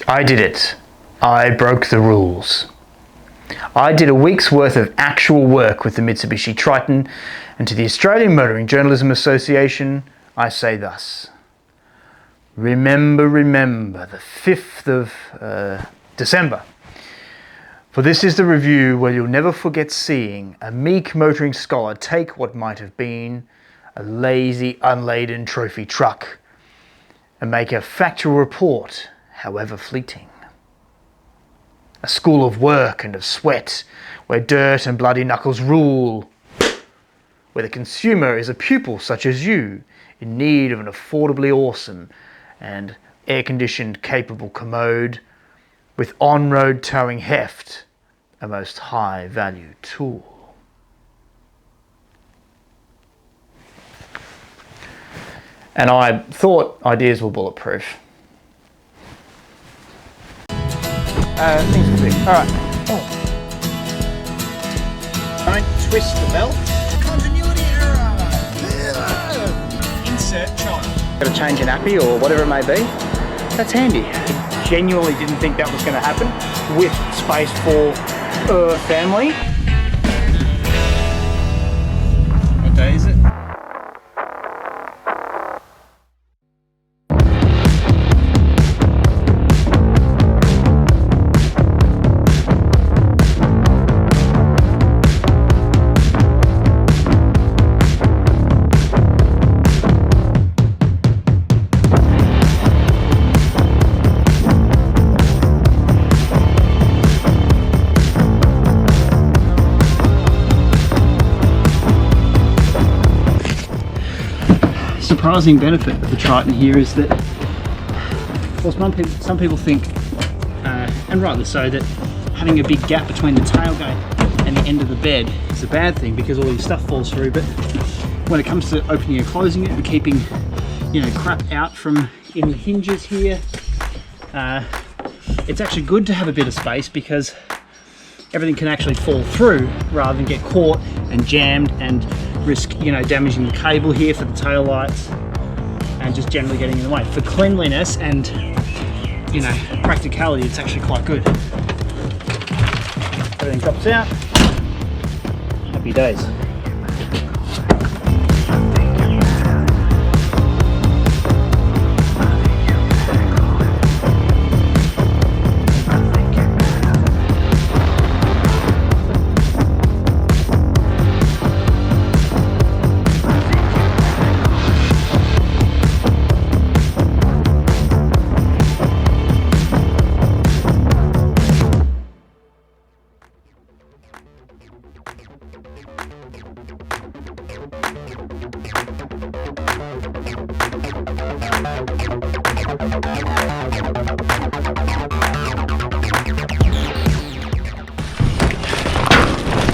I did it. I broke the rules. I did a week's worth of actual work with the Mitsubishi Triton, and to the Australian Motoring Journalism Association, I say thus. Remember the 5th of December. For this is the review where you'll never forget seeing a meek motoring scholar take what might have been a lazy, unladen trophy truck and make a factual report, however fleeting. A school of work and of sweat, where dirt and bloody knuckles rule, where the consumer is a pupil such as you, in need of an affordably awesome and air-conditioned capable commode, with on-road towing heft, a most high-value tool. And I thought ideas were bulletproof. Things to do. Alright. Oh. Don't twist the belt. Continuity error! Insert child. Got to change an nappy or whatever it may be. That's handy. I genuinely didn't think that was going to happen with space for family. What day is it? Surprising benefit of the Triton here is that, well, some people think, and rightly so, that having a big gap between the tailgate and the end of the bed is a bad thing because all your stuff falls through. But when it comes to opening and closing it and keeping, crap out from in the hinges here, it's actually good to have a bit of space because everything can actually fall through rather than get caught and jammed and risk, damaging the cable here for the tail lights and just generally getting in the way. For cleanliness and, practicality, it's actually quite good. Everything drops out. Happy days.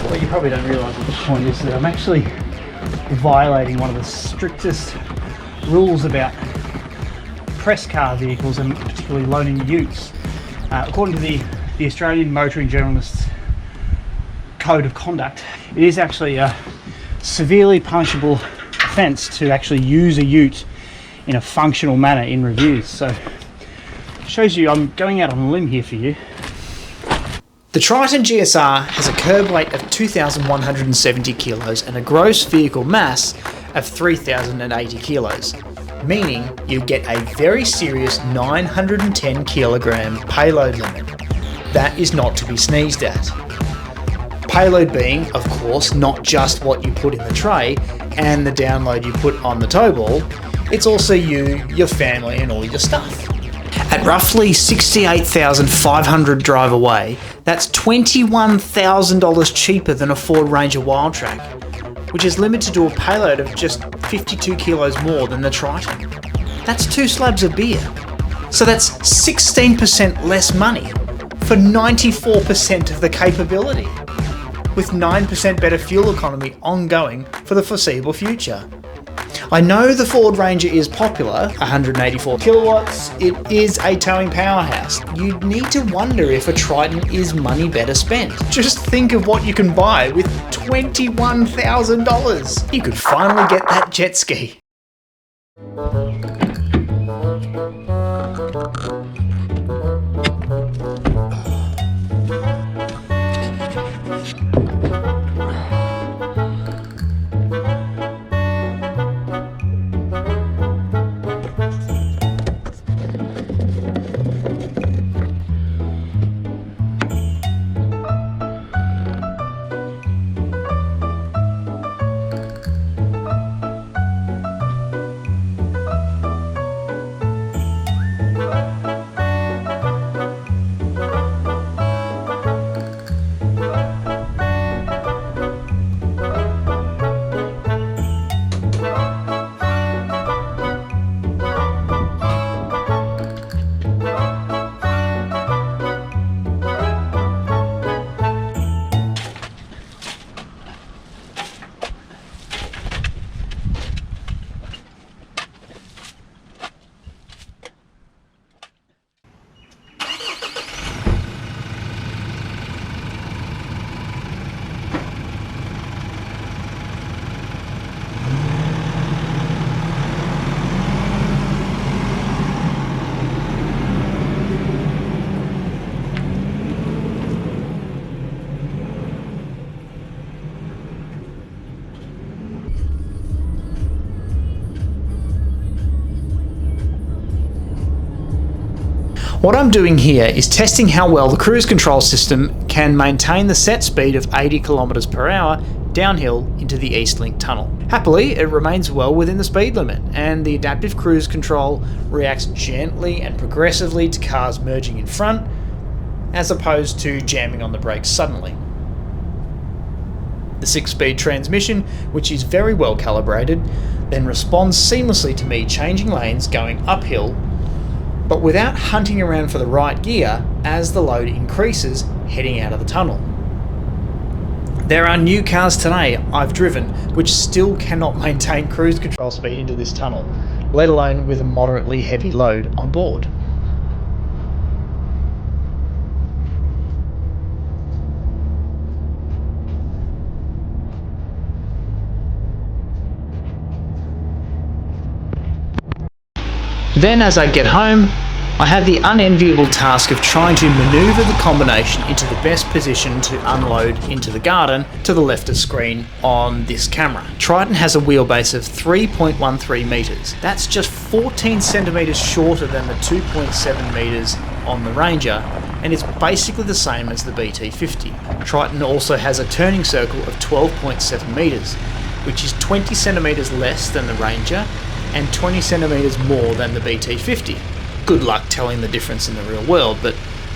What you probably don't realise at this point is that I'm actually violating one of the strictest rules about press car vehicles and particularly loaning utes. According to the Australian Motoring Journalists Code of Conduct, it is actually a severely punishable offence to actually use a ute in a functional manner in reviews. So it shows you I'm going out on a limb here for you. The Triton GSR has a curb weight of 2,170 kilos and a gross vehicle mass of 3,080 kilos, meaning you get a very serious 910 kilogram payload limit. That is not to be sneezed at. Payload being, of course, not just what you put in the tray and the download you put on the tow ball, it's also you, your family and all your stuff. At roughly 68,500 drive away, that's $21,000 cheaper than a Ford Ranger Wildtrak, which is limited to a payload of just 52 kilos more than the Triton. That's 2 slabs of beer. So that's 16% less money for 94% of the capability, with 9% better fuel economy ongoing for the foreseeable future. I know the Ford Ranger is popular, 184 kilowatts, it is a towing powerhouse. You'd need to wonder if a Triton is money better spent. Just think of what you can buy with $21,000. You could finally get that jet ski. What I'm doing here is testing how well the cruise control system can maintain the set speed of 80 kilometers per hour downhill into the East Link tunnel. Happily, it remains well within the speed limit, and the adaptive cruise control reacts gently and progressively to cars merging in front, as opposed to jamming on the brakes suddenly. The 6-speed transmission, which is very well calibrated, then responds seamlessly to me changing lanes going uphill, but without hunting around for the right gear as the load increases heading out of the tunnel. There are new cars today I've driven which still cannot maintain cruise control speed into this tunnel, let alone with a moderately heavy load on board. Then as I get home, I have the unenviable task of trying to manoeuvre the combination into the best position to unload into the garden to the left of screen on this camera. Triton has a wheelbase of 3.13 metres. That's just 14 centimetres shorter than the 2.7 metres on the Ranger, and it's basically the same as the BT50. Triton also has a turning circle of 12.7 metres, which is 20 centimetres less than the Ranger and 20 centimetres more than the BT50. Good luck telling the difference in the real world, but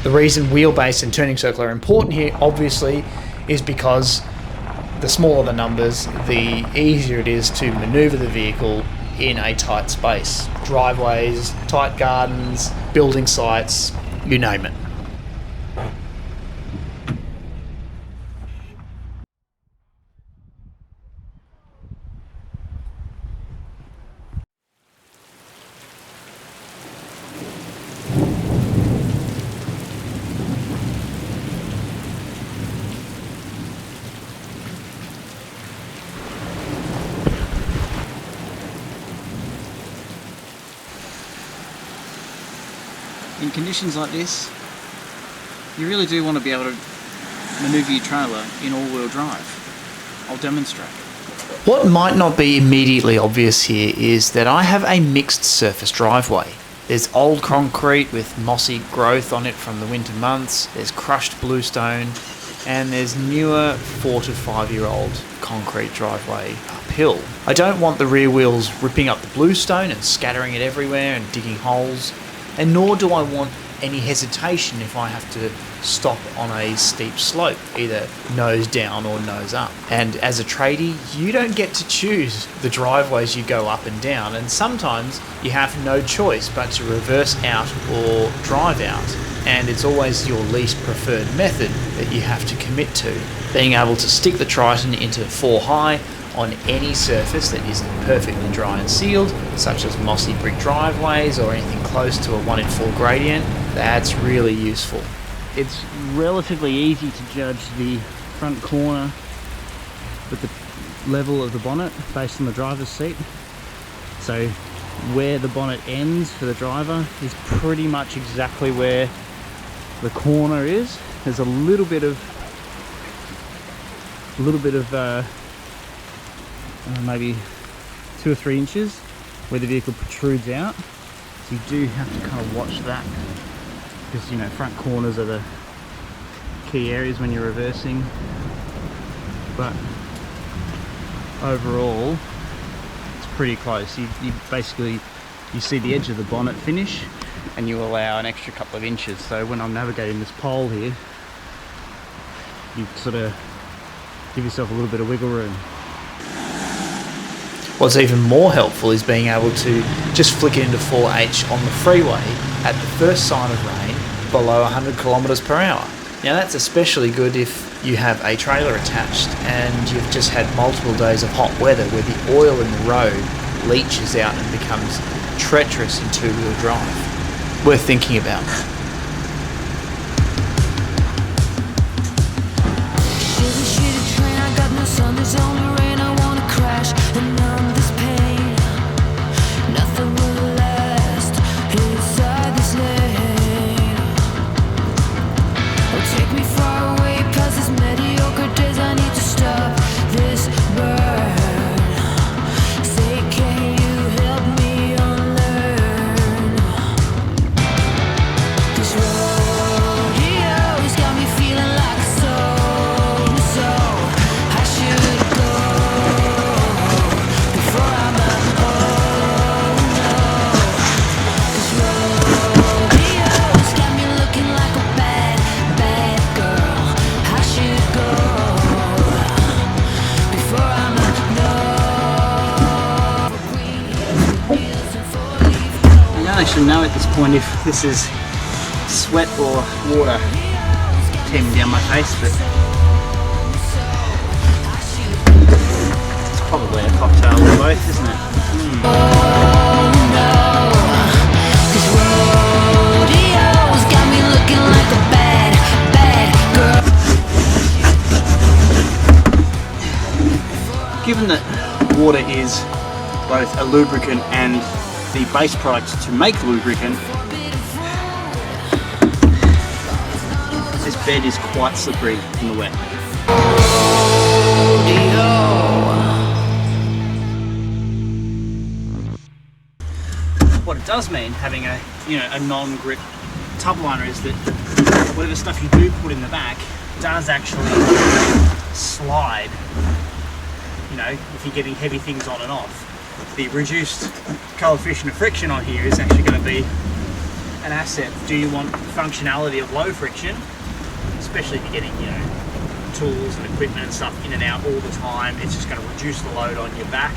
the reason wheelbase and turning circle are important here, obviously, is because the smaller the numbers, the easier it is to manoeuvre the vehicle in a tight space. Driveways, tight gardens, building sites, you name it. In conditions like this, you really do want to be able to manoeuvre your trailer in all-wheel drive. I'll demonstrate. What might not be immediately obvious here is that I have a mixed surface driveway. There's old concrete with mossy growth on it from the winter months, there's crushed bluestone, and there's newer 4 to 5 year old concrete driveway uphill. I don't want the rear wheels ripping up the bluestone and scattering it everywhere and digging holes, and nor do I want any hesitation if I have to stop on a steep slope, either nose down or nose up. And as a tradie, you don't get to choose the driveways you go up and down, and sometimes you have no choice but to reverse out or drive out, and it's always your least preferred method that you have to commit to. Being able to stick the Triton into 4 high on any surface that isn't perfectly dry and sealed, such as mossy brick driveways or anything close to a 1 in 4 gradient, that's really useful. It's relatively easy to judge the front corner with the level of the bonnet based on the driver's seat. So where the bonnet ends for the driver is pretty much exactly where the corner is. There's a little bit of maybe 2 or 3 inches where the vehicle protrudes out. So you do have to kind of watch that, because you know, front corners are the key areas when you're reversing. But overall it's pretty close. You basically, you see the edge of the bonnet finish and you allow an extra couple of inches. So when I'm navigating this pole here, you sort of give yourself a little bit of wiggle room. What's even more helpful is being able to just flick it into 4H on the freeway at the first sign of rain below 100 kilometers per hour. Now that's especially good if you have a trailer attached and you've just had multiple days of hot weather where the oil in the road leaches out and becomes treacherous in 2-wheel drive. Worth thinking about. point if this is sweat or water teeming down my face, but it's probably a cocktail of both, isn't it? Given that water is both a lubricant and the base product to make lubricant, this bed is quite slippery in the wet. What it does mean having a non-grip tub liner is that whatever stuff you do put in the back does actually slide. You know, if you're getting heavy things on and off, the reduced coefficient of friction on here is actually going to be an asset. Do you want functionality of low friction, especially if you're getting, you know, tools and equipment and stuff in and out all the time? It's just going to reduce the load on your back.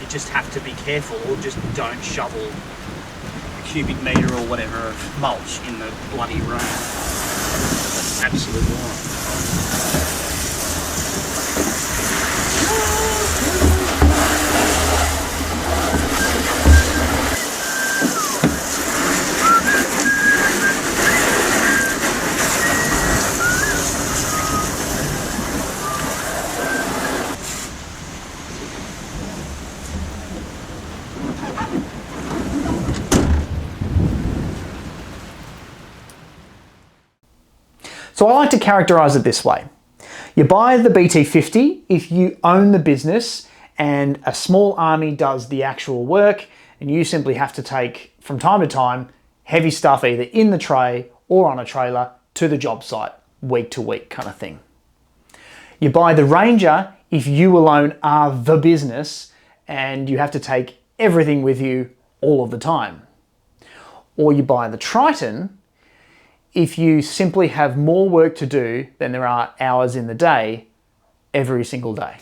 You just have to be careful, or just don't shovel a cubic metre or whatever of mulch in the bloody room. That's absolutely wrong. So I like to characterize it this way. You buy the BT50 if you own the business and a small army does the actual work, and you simply have to take, from time to time, heavy stuff either in the tray or on a trailer to the job site, week to week kind of thing. You buy the Ranger if you alone are the business and you have to take everything with you all of the time. Or you buy the Triton if you simply have more work to do than there are hours in the day every single day.